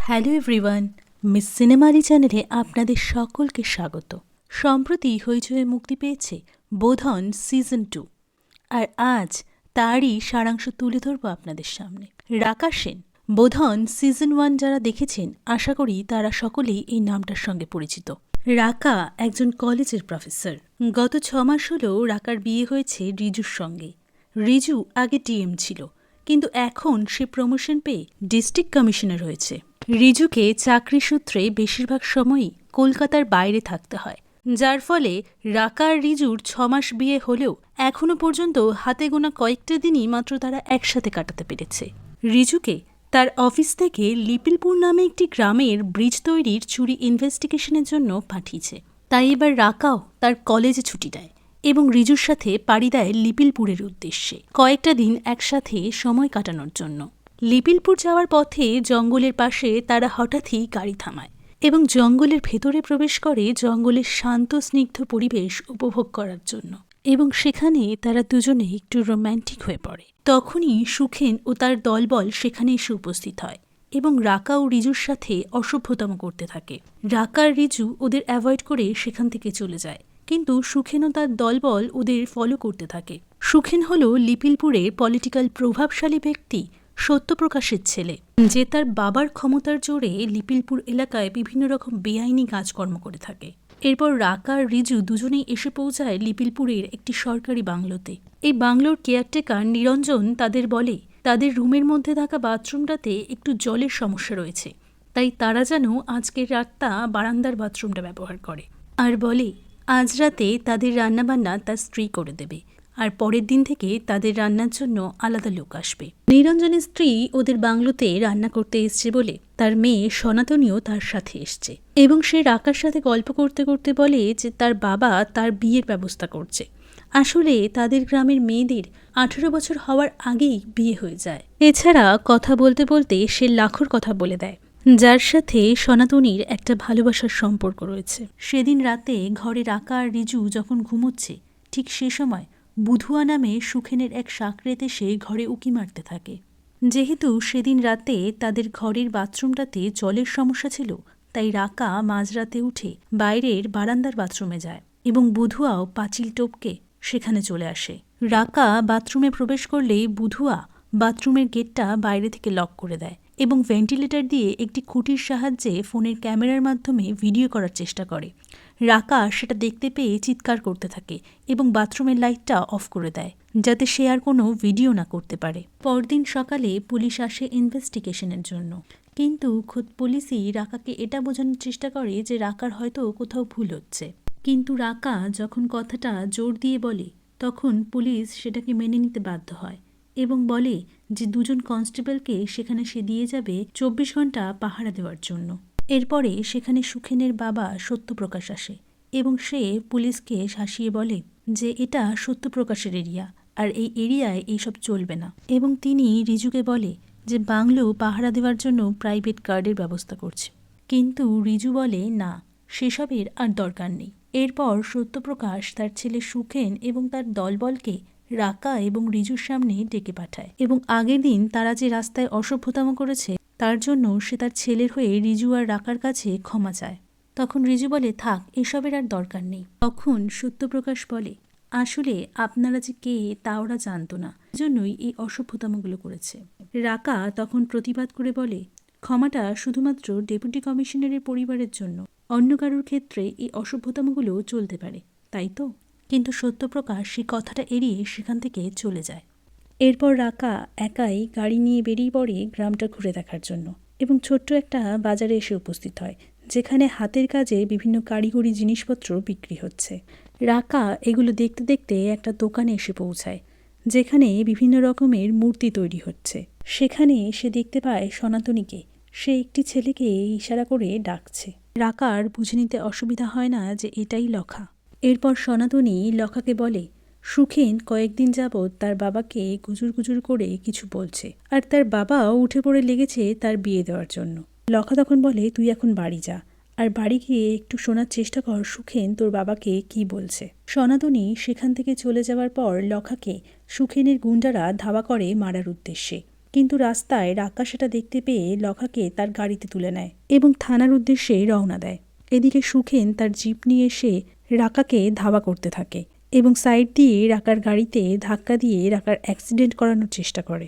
Hello everyone, miss সিনেমারি চ্যানেলে আপনাদের সকলকে স্বাগত। সম্প্রতি হইচয়ে মুক্তি পেয়েছে বোধন সিজন 2, আর আজ তারই সারাংশ তুলে ধরব আপনাদের সামনে। রাকা সেন। বোধন সিজন 1 যারা দেখেছেন আশা করি তারা সকলেই এই নামটার সঙ্গে পরিচিত। রাকা একজন কলেজের প্রফেসর। গত 6 মাস হলেও রাকার বিয়ে হয়েছে রিজুর সঙ্গে। রিজু আগে টিএম ছিল, কিন্তু এখন সে প্রমোশন পেয়ে ডিস্ট্রিক্ট কমিশনার হয়েছে। রিজুকে চাকরি সূত্রে বেশিরভাগ সময়ই কলকাতার বাইরে থাকতে হয়, যার ফলে রাকা আর রিজুর 6 মাস বিয়ে হলেও এখনও পর্যন্ত হাতে গোনা কয়েকটা দিনই মাত্র তারা একসাথে কাটাতে পেরেছে। রিজুকে তার অফিস থেকে লিপিলপুর নামে একটি গ্রামের ব্রিজ তৈরির চুরি ইনভেস্টিগেশনের জন্য পাঠিয়েছে। তাই এবার রাকাও তার কলেজে ছুটি দেয় এবং রিজুর সাথে পাড়ি দেয় লিপিলপুরের উদ্দেশ্যে কয়েকটা দিন একসাথে সময় কাটানোর জন্য। লিপিলপুর যাওয়ার পথে জঙ্গলের পাশে তারা হঠাৎই গাড়ি থামায় এবং জঙ্গলের ভেতরে প্রবেশ করে জঙ্গলের শান্ত স্নিগ্ধ পরিবেশ উপভোগ করার জন্য, এবং সেখানে তারা দুজনে একটু রোম্যান্টিক হয়ে পড়ে। তখনই সুখেন ও তার দলবল সেখানে এসে উপস্থিত হয় এবং রাকা ও রিজুর সাথে অসভ্যতম করতে থাকে। রাকা আর রিজু ওদের অ্যাভয়েড করে সেখান থেকে চলে যায়, কিন্তু সুখেন ও তার দলবল ওদের ফলো করতে থাকে। সুখেন হল লিপিলপুরের পলিটিক্যাল প্রভাবশালী ব্যক্তি সত্যপ্রকাশের ছেলে, যে তার বাবার ক্ষমতার জোরে লিপিলপুর এলাকায় বিভিন্ন রকম বেআইনি কাজকর্ম করে থাকে। এরপর রাকা আর রিজু দুজনেই এসে পৌঁছায় লিপিলপুরের একটি সরকারি বাংলোতে। এই বাংলোর কেয়ারটেকার নিরঞ্জন তাদের বলে তাদের রুমের মধ্যে থাকা বাথরুমটাতে একটু জলের সমস্যা রয়েছে, তাই তারা যেন আজকের রাতটা বারান্দার বাথরুমটা ব্যবহার করে, আর বলে আজ রাতে তাদের রান্নাবান্না তার স্ত্রী করে দেবে, আর পরের দিন থেকে তাদের রান্নার জন্য আলাদা লোক আসবে। নিরঞ্জনের স্ত্রী ওদের বাংলোতে রান্না করতে এসছে বলে তার মেয়ে সনাতনীও তার সাথে এসছে, এবং সে রাকার সাথে গল্প করতে করতে বলে যে তার বাবা তার বিয়ের ব্যবস্থা করছে। আসলে তাদের গ্রামের মেয়েদের 18 বছর হওয়ার আগেই বিয়ে হয়ে যায়। এছাড়া কথা বলতে বলতে সে লাখর কথা বলে দেয়, যার সাথে সনাতনীর একটা ভালোবাসার সম্পর্ক রয়েছে। সেদিন রাতে ঘরে রাকা আর রিজু যখন ঘুমোচ্ছে, ঠিক সে সময় বুধুয়া নামে সুখেনের এক সাকরেত এসে ঘরে উকি মারতে থাকে। যেহেতু সেদিন রাতে তাদের ঘরের বাথরুমটাতে জলের সমস্যা ছিল, তাই রাকা মাঝরাতে উঠে বাইরের বারান্দার বাথরুমে যায় এবং বুধুয়াও পাঁচিল টপকে সেখানে চলে আসে। রাকা বাথরুমে প্রবেশ করলেই বুধুয়া বাথরুমের গেটটা বাইরে থেকে লক করে দেয় এবং ভেন্টিলেটর দিয়ে একটি খুঁটির সাহায্যে ফোনের ক্যামেরার মাধ্যমে ভিডিও করার চেষ্টা করে। রাকা সেটা দেখতে পেয়ে চিৎকার করতে থাকে এবং বাথরুমের লাইটটা অফ করে দেয়, যাতে সে আর কোনো ভিডিও না করতে পারে। পরদিন সকালে পুলিশ আসে ইনভেস্টিগেশনের জন্য, কিন্তু খোদ পুলিশই রাকাকে এটা বোঝানোর চেষ্টা করে যে রাকার হয়তো কোথাও ভুল হচ্ছে। কিন্তু রাকা যখন কথাটা জোর দিয়ে বলে, তখন পুলিশ সেটাকে মেনে নিতে বাধ্য হয় এবং বলে যে 2 কনস্টেবলকে সেখানে সে দিয়ে যাবে 24 ঘন্টা পাহারা দেওয়ার জন্য। এরপরে সেখানে সুখেনের বাবা সত্যপ্রকাশ আসে এবং সে পুলিশকে শাসিয়ে বলে যে এটা সত্যপ্রকাশের এরিয়া, আর এই এরিয়ায় এইসব চলবে না, এবং তিনি রিজুকে বলে যে বাংলো পাহারা দেওয়ার জন্য প্রাইভেট গার্ডের ব্যবস্থা করছে। কিন্তু রিজু বলে না, সেসবের আর দরকার নেই। এরপর সত্যপ্রকাশ তার ছেলে সুখেন এবং তার দলবলকে রাকা এবং রিজুর সামনে ডেকে পাঠায় এবং আগের দিন তারা যে রাস্তায় অসভ্যতাম করেছে তার জন্য সে তার ছেলের হয়ে রিজু আর রাকার কাছে ক্ষমা চায়। তখন রিজু বলে থাক, এসবের আর দরকার নেই। তখন সত্যপ্রকাশ বলে আসলে আপনারা যে কে তা ওরা জানতো না, জন্যই এই অসভ্যতামগুলো করেছে। রাকা তখন প্রতিবাদ করে বলে ক্ষমাটা শুধুমাত্র ডেপুটি কমিশনারের পরিবারের জন্য, অন্য কারোর ক্ষেত্রে এই অসভ্যতামগুলো চলতে পারে, তাই তো? কিন্তু সত্যপ্রকাশ সেই কথাটা এড়িয়ে সেখান থেকে চলে যায়। এরপর রাকা একাই গাড়ি নিয়ে বেরিয়ে পড়ে গ্রামটা ঘুরে দেখার জন্য এবং ছোট্ট একটা বাজারে এসে উপস্থিত হয়, যেখানে হাতের কাজে বিভিন্ন কারিগরি জিনিসপত্র বিক্রি হচ্ছে। রাকা এগুলো দেখতে দেখতে একটা দোকানে এসে পৌঁছায়, যেখানে বিভিন্ন রকমের মূর্তি তৈরি হচ্ছে। সেখানে সে দেখতে পায় সনাতনীকে। সে একটি ছেলেকে ইশারা করে ডাকছে। রাকার বুঝে নিতে অসুবিধা হয় না যে এটাই লখা। এরপর সনাতনী লখাকে বলে সুখেন কয়েকদিন যাবৎ তার বাবাকে গুজুর গুজুর করে কিছু বলছে, আর তার বাবাও উঠে পড়ে লেগেছে তার বিয়ে দেওয়ার জন্য। লখা তখন বলে তুই এখন বাড়ি যা, আর বাড়ি গিয়ে একটু শোনার চেষ্টা কর সুখেন তোর বাবাকে কি বলছে। সনাতনী সেখান থেকে চলে যাওয়ার পর লখাকে সুখেনের গুন্ডারা ধাওয়া করে মারার উদ্দেশ্যে, কিন্তু রাস্তায় রাকা সেটা দেখতে পেয়ে লখাকে তার গাড়িতে তুলে নেয় এবং থানার উদ্দেশ্যে রওনা দেয়। এদিকে সুখেন তার জিপ নিয়ে এসে রাকাকে ধাওয়া করতে থাকে এবং সাইড দিয়ে রাকার গাড়িতে ধাক্কা দিয়ে রাকার অ্যাক্সিডেন্ট করানোর চেষ্টা করে।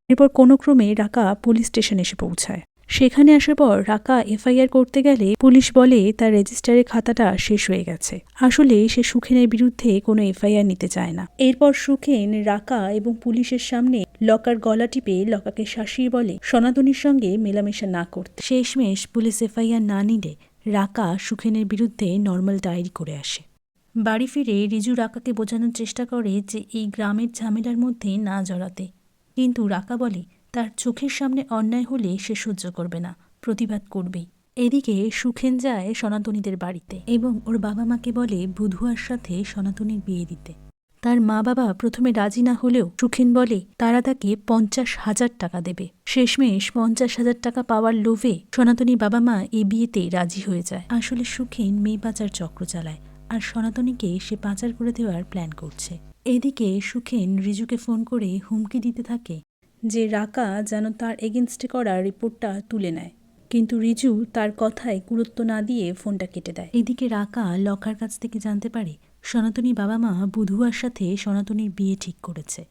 এরপর কোনো ক্রমে রাকা পুলিশ স্টেশন এসে পৌঁছায়। সেখানে আসার পর রাকা এফআইআর করতে গেলে পুলিশ বলে তার রেজিস্টারের খাতাটা শেষ হয়ে গেছে। আসলে সে সুখেনের বিরুদ্ধে কোনো এফআইআর নিতে চায় না। এরপর সুখেন রাকা এবং পুলিশের সামনে লকার গলা টিপে লকাকে শাসিয়ে বলে সনাতনীর সঙ্গে মেলামেশা না করতে। শেষমেশ পুলিশ এফআইআর না নিলে রাকা সুখেনের বিরুদ্ধে নর্মাল ডায়েরি করে আসে। বাড়ি ফিরে রিজু রাকাকে বোঝানোর চেষ্টা করে যে এই গ্রামের ঝামেলার মধ্যে না জড়াতে, কিন্তু রাকা বলে তার চোখের সামনে অন্যায় হলে সে সহ্য করবে না, প্রতিবাদ করবেই। এদিকে সুখেন যায় সনাতনীদের বাড়িতে এবং ওর বাবা মাকে বলে বুধুয়ার সাথে সনাতনীর বিয়ে দিতে। তার মা বাবা প্রথমে রাজি না হলেও সুখেন বলে তারা তাকে 50,000 টাকা দেবে। শেষমেশ 50,000 টাকা পাওয়ার লোভে সনাতনীর বাবা মা এই বিয়েতে রাজি হয়ে যায়। আসলে সুখেন মেয়ে পাচার চক্র চালায় আর সনাতনীকে সে পাচার করে দেওয়ার প্ল্যান করছে। এদিকে সুখেন রিজুকে ফোন করে হুমকি দিতে থাকে যে রাকা যেন তার এগেনস্টে করা রিপোর্টটা তুলে নেয়, কিন্তু রিজু তার কথায় গুরুত্ব না দিয়ে ফোনটা কেটে দেয়। এদিকে রাকা লখার কাছ থেকে জানতে পারে সনাতনী বাবা মা বুধুয়ার সাথে সনাতনীর বিয়ে ঠিক করেছে।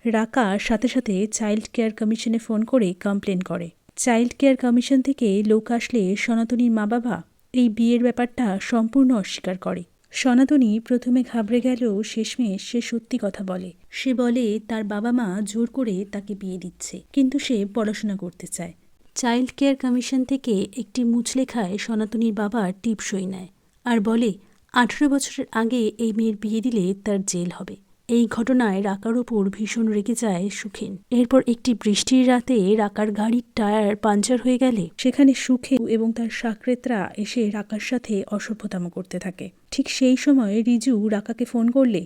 রাকা সাথে সাথে চাইল্ড কেয়ার কমিশনে ফোন করে কমপ্লেন করে। চাইল্ড কেয়ার কমিশন থেকে লোক আসলে সনাতনীর মা বাবা এই বিয়ের ব্যাপারটা সম্পূর্ণ অস্বীকার করে। সনাতনী প্রথমে ঘাবড়ে গেলেও শেষমেশ সে সত্যি কথা বলে। সে বলে তার বাবা মা জোর করে তাকে বিয়ে দিচ্ছে, কিন্তু সে পড়াশোনা করতে চায়। চাইল্ড কেয়ার কমিশন থেকে একটি মুচলেখায় সনাতনীর বাবা টিপসই নেয় আর বলে 18 বছরের আগে এই মেয়ের বিয়ে দিলে তার জেল হবে। এই ঘটনায় রাকার ওপর ভীষণ রেগে যায় সুখেন। এরপর একটি বৃষ্টির রাতে রাকার গাড়ির টায়ার পাঞ্চার হয়ে গেলে সেখানে সুখেন এবং তার সাকরেতরা এসে রাকার সাথে অসভ্যতাম করতে থাকে। ঠিক সেই সময় রিজু রাকাকে ফোন করলে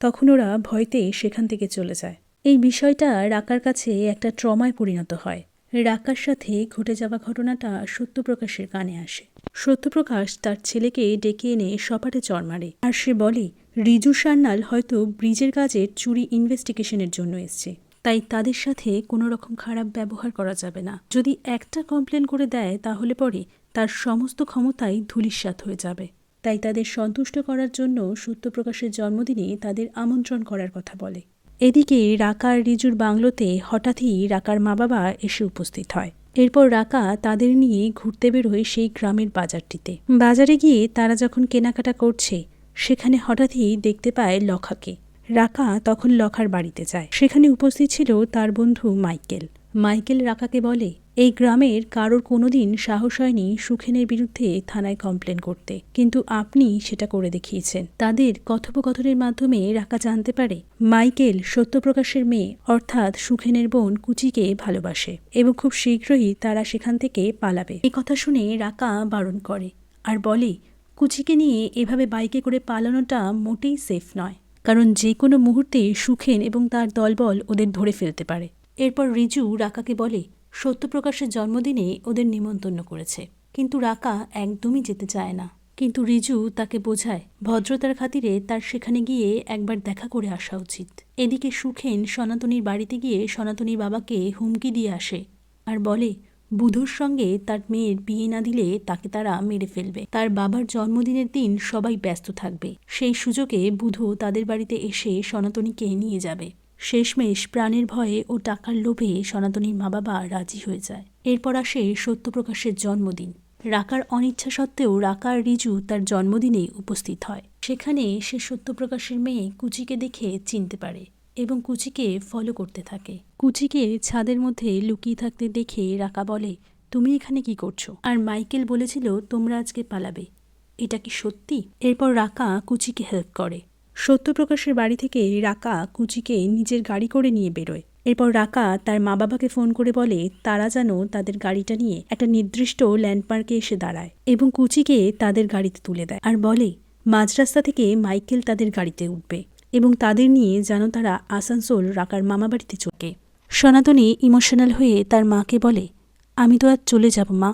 তখন ওরা ভয়তে সেখান থেকে চলে যায়। এই বিষয়টা রাকার কাছে একটা ট্রমায় পরিণত হয়। রাকার সাথে ঘটে যাওয়া ঘটনাটা সত্যপ্রকাশের কানে আসে। সত্যপ্রকাশ তার ছেলেকে ডেকে এনে সপাটে চড় মারে আর সে বলে রিজু সান্যাল হয়তো ব্রিজের কাজের চুরি ইনভেস্টিগেশনের জন্য এসছে, তাই তাদের সাথে কোনো রকম খারাপ ব্যবহার করা যাবে না। যদি একটা কমপ্লেন করে দেয় তাহলে পরে তার সমস্ত ক্ষমতাই ধূলিসাৎ হয়ে যাবে। তাই তাদের সন্তুষ্ট করার জন্য সত্যপ্রকাশের জন্মদিনে তাদের আমন্ত্রণ করার কথা বলে। এদিকে রাকার রিজুর বাংলোতে হঠাৎই রাকার মা বাবা এসে উপস্থিত হয়। এরপর রাকা তাদের নিয়ে ঘুরতে বেরোয় সেই গ্রামের বাজারটিতে। বাজারে গিয়ে তারা যখন কেনাকাটা করছে সেখানে হঠাৎই দেখতে পায় লখাকে। রাকা তখন লখার বাড়িতে যায়। সেখানে উপস্থিত ছিল তার বন্ধু মাইকেল। মাইকেল রাকাকে বলে এই গ্রামের কারোর কোনোদিন সাহস হয়নি সুখেনের বিরুদ্ধে থানায় কমপ্লেন করতে, কিন্তু আপনি সেটা করে দেখিয়েছেন। তাদের কথোপকথনের মাধ্যমে রাকা জানতে পারে মাইকেল সত্যপ্রকাশের মেয়ে অর্থাৎ সুখেনের বোন কুচিকে ভালোবাসে এবং খুব শীঘ্রই তারা সেখান থেকে পালাবে। এই কথা শুনে রাকা বারণ করে আর বলে কুচিকে নিয়ে এভাবে বাইকে করে পালানোটা মোটেই সেফ নয়, কারণ যে কোনো মুহূর্তে সুখেন এবং তার দলবল ওদের ধরে ফেলতে পারে। এরপর রিজু রাকাকে বলে সত্যপ্রকাশের জন্মদিনে ওদের নিমন্ত্রণ করেছে, কিন্তু রাকা একদমই যেতে চায় না। কিন্তু রিজু তাকে বোঝায় ভদ্রতার খাতিরে তার সেখানে গিয়ে একবার দেখা করে আসা উচিত। এদিকে সুখেন সনাতনীর বাড়িতে গিয়ে সনাতনীর বাবাকে হুমকি দিয়ে আসে আর বলে বুধুর সঙ্গে তার মেয়ের বিয়ে না দিলে তাকে তারা মেরে ফেলবে। তার বাবার জন্মদিনের দিন সবাই ব্যস্ত থাকবে, সেই সুযোগে বুধু তাদের বাড়িতে এসে সনাতনীকে নিয়ে যাবে। শেষমেশ প্রাণের ভয়ে ও টাকার লোভে সনাতনীর মা বাবা রাজি হয়ে যায়। এরপর আসে সত্যপ্রকাশের জন্মদিন। রাকার অনিচ্ছা সত্ত্বেও রাকা আর রিজু তার জন্মদিনে উপস্থিত হয়। সেখানে সে সত্যপ্রকাশের মেয়ে কুচিকে দেখে চিনতে পারে এবং কুচিকে ফলো করতে থাকে। কুচিকে ছাদের মধ্যে লুকিয়ে থাকতে দেখে রাকা বলে তুমি এখানে কি করছো? আর মাইকেল বলেছিল তোমরা আজকে পালাবে, এটা কি সত্যি? এরপর রাকা কুচিকে হেল্প করে। সত্যপ্রকাশের বাড়ি থেকে রাকা কুচিকে নিজের গাড়ি করে নিয়ে বেরোয়। এরপর রাকা তার মা বাবাকে ফোন করে বলে তারা যেন তাদের গাড়িটা নিয়ে একটা নির্দিষ্ট ল্যান্ডমার্কে এসে দাঁড়ায় এবং কুচিকে তাদের গাড়িতে তুলে দেয় আর বলে মাঝ রাস্তা থেকে মাইকেল তাদের গাড়িতে উঠবে এবং তাদের নিয়ে যেন তারা আসানসোল রাকার মামা বাড়িতে চোখে। সনাতনী ইমোশনাল হয়ে তার মাকে বলে আমি তো আজ চলে যাব মা,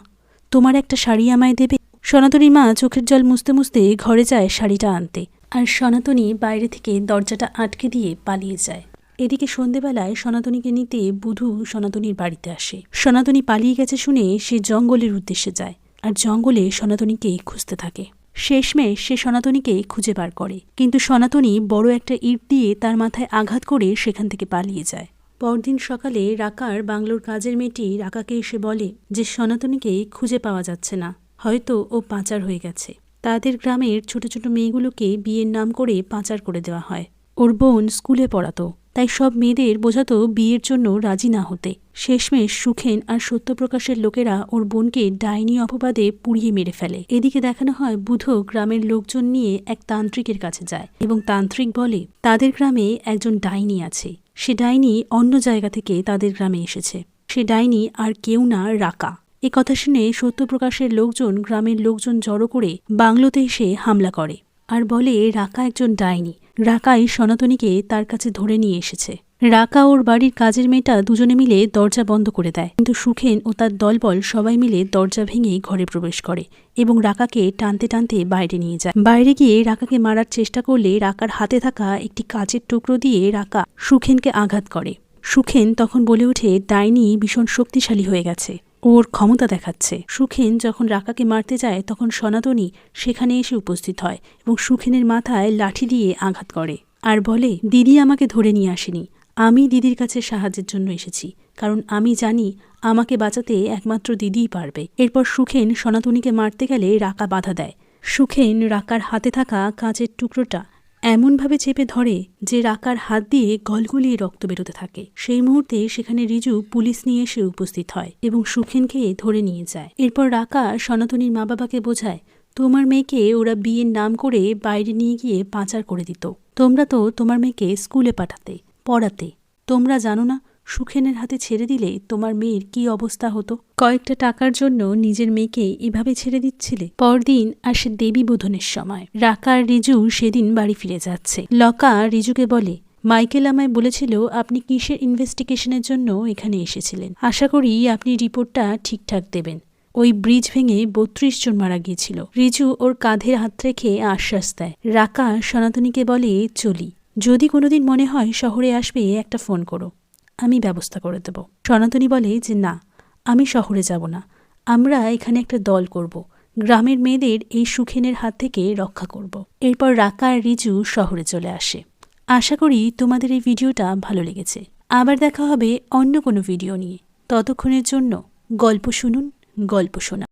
তোমার একটা শাড়ি আমায় দেবে? সনাতনীর মা চোখের জল মুছতে মুছতে ঘরে যায় শাড়িটা আনতে, আর সনাতনী বাইরে থেকে দরজাটা আটকে দিয়ে পালিয়ে যায়। এদিকে সন্ধেবেলায় সনাতনীকে নিতে বুধু সনাতনীর বাড়িতে আসে। সনাতনী পালিয়ে গেছে শুনে সে জঙ্গলের উদ্দেশ্যে যায় আর জঙ্গলে সনাতনীকে খুঁজতে থাকে। শেষমেশ সে সনাতনীকে খুঁজে বার করে, কিন্তু সনাতনী বড় একটা ইট দিয়ে তার মাথায় আঘাত করে সেখান থেকে পালিয়ে যায়। পরদিন সকালে রাকার বাংলোর কাজের মেয়েটি রাকাকে এসে বলে যে সনাতনীকে খুঁজে পাওয়া যাচ্ছে না, হয়তো ও পাচার হয়ে গেছে। তাদের গ্রামের ছোট ছোট মেয়েগুলোকে বিয়ের নাম করে পাচার করে দেওয়া হয়। ওর বোন স্কুলে পড়াতো, তাই সব মেয়েদের বোঝাতো বিয়ের জন্য রাজি না হতে। শেষমেশ সুখেন আর সত্যপ্রকাশের লোকেরা ওর বোনকে ডাইনি অপবাদে পুড়িয়ে মেরে ফেলে। এদিকে দেখানো হয় বুধ গ্রামের লোকজন নিয়ে এক তান্ত্রিকের কাছে যায় এবং তান্ত্রিক বলে তাদের গ্রামে একজন ডাইনি আছে। সে ডাইনি অন্য জায়গা থেকে তাদের গ্রামে এসেছে। সে ডাইনি আর কেউ না, রাকা। এ কথা শুনে সত্যপ্রকাশের লোকজন গ্রামের লোকজন জড়ো করে বাংলোতে এসে হামলা করে আর বলে রাকা একজন ডাইনি। রাকাই সনাতনীকে তার কাছে ধরে নিয়ে এসেছে। রাকা ওর বাড়ির কাজের মেয়েটা দুজনে মিলে দরজা বন্ধ করে দেয়, কিন্তু সুখেন ও তার দলবল সবাই মিলে দরজা ভেঙে ঘরে প্রবেশ করে এবং রাকাকে টানতে টানতে বাইরে নিয়ে যায়। বাইরে গিয়ে রাকাকে মারার চেষ্টা করলে রাকার হাতে থাকা একটি কাচের টুকরো দিয়ে রাকা সুখেনকে আঘাত করে। সুখেন তখন বলে ওঠে ডাইনি ভীষণ শক্তিশালী হয়ে গেছে, ওর ক্ষমতা দেখাচ্ছে। সুখেন যখন রাকাকে মারতে যায় তখন সনাতনী সেখানে এসে উপস্থিত হয় এবং সুখেনের মাথায় লাঠি দিয়ে আঘাত করে আর বলে দিদি আমাকে ধরে নিয়ে আসেনি, আমি দিদির কাছে সাহায্যের জন্য এসেছি, কারণ আমি জানি আমাকে বাঁচাতে একমাত্র দিদিই পারবে। এরপর সুখেন সনাতনীকে মারতে গেলে রাকা বাধা দেয়। সুখেন রাকার হাতে থাকা কাঁচের টুকরোটা এমনভাবে চেপে ধরে যে রাকার হাত দিয়ে গলগলিয়ে রক্ত বেরোতে থাকে। সেই মুহূর্তে সেখানে রিজু পুলিশ নিয়ে এসে উপস্থিত হয় এবং সুখেনকে ধরে নিয়ে যায়। এরপর রাকা সনাতনীর মা বাবাকে বোঝায় তোমার মেয়েকে ওরা বিয়ের নাম করে বাইরে নিয়ে গিয়ে পাচার করে দিত, তোমরা তো তোমার মেয়েকে স্কুলে পাঠাতে পড়াতে, তোমরা জানো না সুখেনের হাতে ছেড়ে দিলে তোমার মেয়ের কি অবস্থা হতো। কয়েকটা টাকার জন্য নিজের মেয়েকে এভাবে ছেড়ে দিচ্ছিলে। পরদিন আসে দেবী বোধনের সময়। রাকা আর রিজু সেদিন বাড়ি ফিরে যাচ্ছে। লকা রিজুকে বলে মাইকেল আমায় বলেছিল আপনি কিসের ইনভেস্টিগেশনের জন্য এখানে এসেছিলেন, আশা করি আপনি রিপোর্টটা ঠিকঠাক দেবেন। ওই ব্রিজ ভেঙে 32 জন মারা গিয়েছিল। রিজু ওর কাঁধে হাত রেখে আশ্বাস দেয়। রাকা সনাতনীকে বলে চলি, যদি কোনোদিন মনে হয় শহরে আসবে একটা ফোন করো, আমি ব্যবস্থা করে দেব। সনাতনী বলে যে না, আমি শহরে যাব না, আমরা এখানে একটা দল করব, গ্রামের মেয়েদের এই সুখেনের হাত থেকে রক্ষা করব। এরপর রাকা আর রিজু শহরে চলে আসে। আশা করি তোমাদের এই ভিডিওটা ভালো লেগেছে। আবার দেখা হবে অন্য কোনো ভিডিও নিয়ে। ততক্ষণের জন্য গল্প শুনুন, গল্প শোনা।